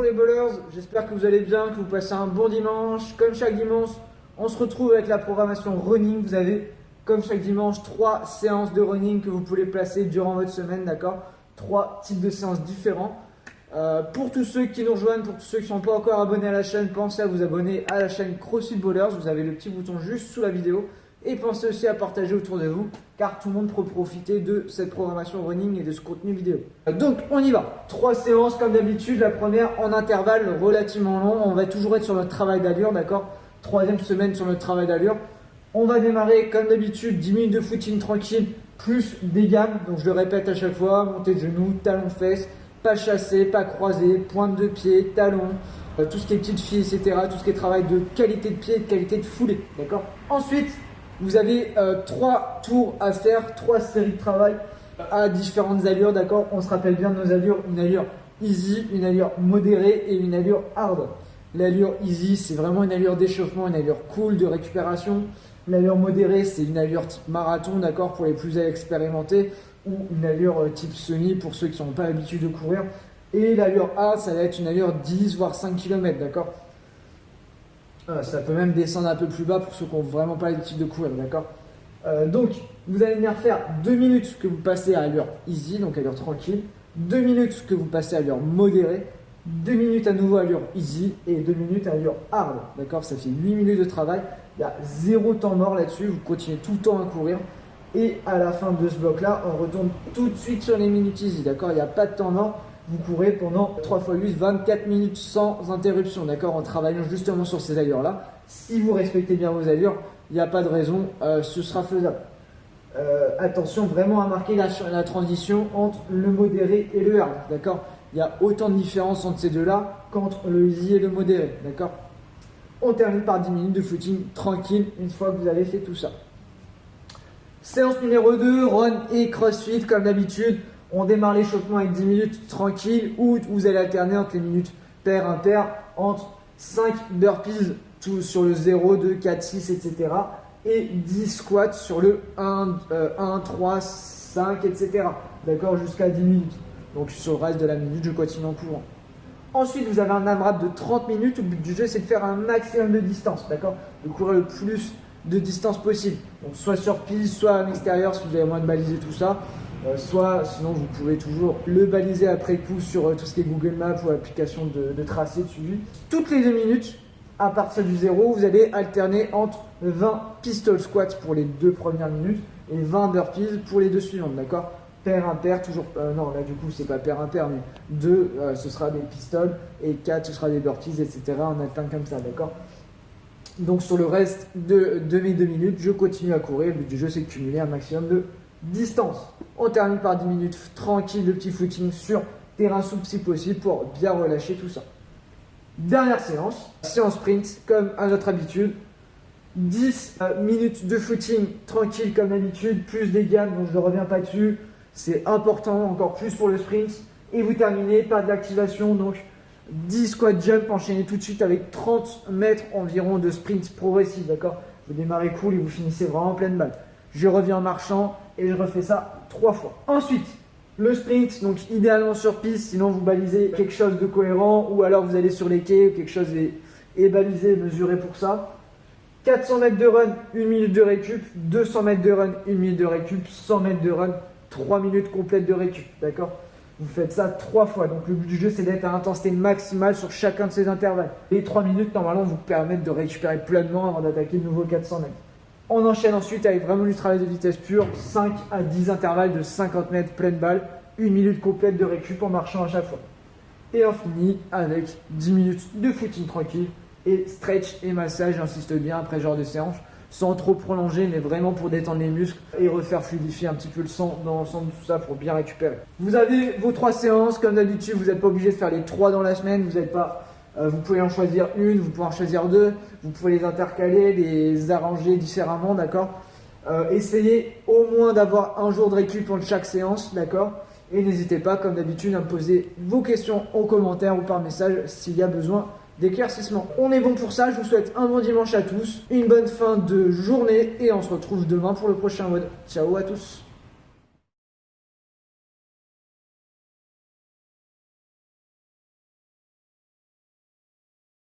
les bowlers, j'espère que vous allez bien, que vous passez un bon dimanche. Comme chaque dimanche, on se retrouve avec la programmation running. Vous avez, comme chaque dimanche, 3 séances de running que vous pouvez placer durant votre semaine, d'accord? 3 types de séances différents. Pour tous ceux qui nous rejoignent, pour tous ceux qui ne sont pas encore abonnés à la chaîne, pensez à vous abonner à la chaîne CrossFit Bowlers. Vous avez le petit bouton juste sous la vidéo. Et pensez aussi à partager autour de vous, car tout le monde peut profiter de cette programmation running et de ce contenu vidéo. Donc on y va. 3 séances comme d'habitude. La première en intervalle relativement long. On va toujours être sur notre travail d'allure, d'accord? 3e semaine sur notre travail d'allure. On va démarrer comme d'habitude 10 minutes de footing tranquille, plus des gammes. Donc je le répète à chaque fois, montée de genoux, talons fesses, pas chassé, pas croisé, pointe de pied, talons, tout ce qui est petite fille, etc. Tout ce qui est travail de qualité de pied et de qualité de foulée, d'accord? Ensuite, vous avez 3 tours à faire, 3 séries de travail à différentes allures, d'accord? On se rappelle bien de nos allures, une allure easy, une allure modérée et une allure hard. L'allure easy, c'est vraiment une allure d'échauffement, une allure cool de récupération. L'allure modérée, c'est une allure type marathon, d'accord, pour les plus expérimentés, ou une allure type semi pour ceux qui n'ont pas l'habitude de courir. Et l'allure hard, ça va être une allure 10 voire 5 km, d'accord? Ça peut même descendre un peu plus bas pour ceux qui n'ont vraiment pas l'habitude de courir, d'accord? Donc, vous allez venir faire 2 minutes que vous passez à allure easy, donc allure tranquille, 2 minutes que vous passez à allure modérée, 2 minutes à nouveau à allure easy et 2 minutes à allure hard, d'accord? Ça fait 8 minutes de travail, il y a 0 temps mort là-dessus, vous continuez tout le temps à courir. Et à la fin de ce bloc-là, on retourne tout de suite sur les minutes easy, d'accord? Il n'y a pas de temps mort. Vous courez pendant 3 x 8, 24 minutes sans interruption, d'accord? En travaillant justement sur ces allures-là. Si vous respectez bien vos allures, il n'y a pas de raison, ce sera faisable. Attention vraiment à marquer la transition entre le modéré et le hard, d'accord? Il y a autant de différence entre ces deux-là qu'entre le easy et le modéré, d'accord? On termine par 10 minutes de footing tranquille une fois que vous avez fait tout ça. Séance numéro 2, run et crossfit comme d'habitude. On démarre l'échauffement avec 10 minutes tranquille où vous allez alterner entre les minutes pair, impair, entre 5 burpees tout sur le 0, 2, 4, 6, etc. et 10 squats sur le 1, 3, 5, etc. D'accord, jusqu'à 10 minutes. Donc sur le reste de la minute, je continue en courant. Ensuite, vous avez un AMRAP de 30 minutes. Le but du jeu, c'est de faire un maximum de distance, d'accord? De courir le plus de distance possible. Donc soit sur piste, soit à l'extérieur si vous avez moins de baliser tout ça. Soit sinon vous pouvez toujours le baliser après coup sur tout ce qui est Google Maps ou application de tracé de suivi. Toutes les 2 minutes, à partir du 0, vous allez alterner entre 20 pistol squats pour les 2 premières minutes et 20 burpees pour les 2 suivantes, d'accord? Pair, impair, toujours. Non, là du coup c'est pas pair, impair, mais 2 ce sera des pistoles et 4 ce sera des burpees, etc. On atteint comme ça, d'accord? Donc sur le reste de mes 2 minutes, je continue à courir. Le but du jeu, c'est de cumuler un maximum de distance. On termine par 10 minutes tranquille de petit footing sur terrain souple si possible pour bien relâcher tout ça. Dernière séance, séance sprint comme à notre habitude. 10 minutes de footing tranquille comme d'habitude, plus des gammes, donc je ne reviens pas dessus. C'est important encore plus pour le sprint. Et vous terminez par de l'activation, donc 10 squat jump enchaînés tout de suite avec 30 mètres environ de sprint progressif, d'accord? Vous démarrez cool et vous finissez vraiment en pleine balle. Je reviens en marchant et je refais ça 3 fois. Ensuite, le sprint, donc idéalement sur piste, sinon vous balisez quelque chose de cohérent ou alors vous allez sur les quais, quelque chose est balisé, mesuré pour ça. 400 mètres de run, 1 minute de récup, 200 mètres de run, 1 minute de récup, 100 mètres de run, 3 minutes complètes de récup, d'accord? Vous faites ça 3 fois, donc le but du jeu c'est d'être à intensité maximale sur chacun de ces intervalles. Les 3 minutes normalement vous permettent de récupérer pleinement avant d'attaquer de nouveau 400 mètres. On enchaîne ensuite avec vraiment du travail de vitesse pure, 5 à 10 intervalles de 50 mètres pleine balle, 1 minute complète de récup en marchant à chaque fois. Et on finit avec 10 minutes de footing tranquille et stretch et massage, j'insiste bien après ce genre de séance, sans trop prolonger mais vraiment pour détendre les muscles et refaire fluidifier un petit peu le sang dans l'ensemble de tout ça pour bien récupérer. Vous avez vos 3 séances, comme d'habitude vous n'êtes pas obligé de faire les 3 dans la semaine, vous pouvez en choisir une, vous pouvez en choisir 2, vous pouvez les intercaler, les arranger différemment, d'accord? Essayez au moins d'avoir un jour de récup entre chaque séance, d'accord? Et n'hésitez pas, comme d'habitude, à me poser vos questions en commentaire ou par message s'il y a besoin d'éclaircissement. On est bon pour ça, je vous souhaite un bon dimanche à tous, une bonne fin de journée et on se retrouve demain pour le prochain WOD. Ciao à tous!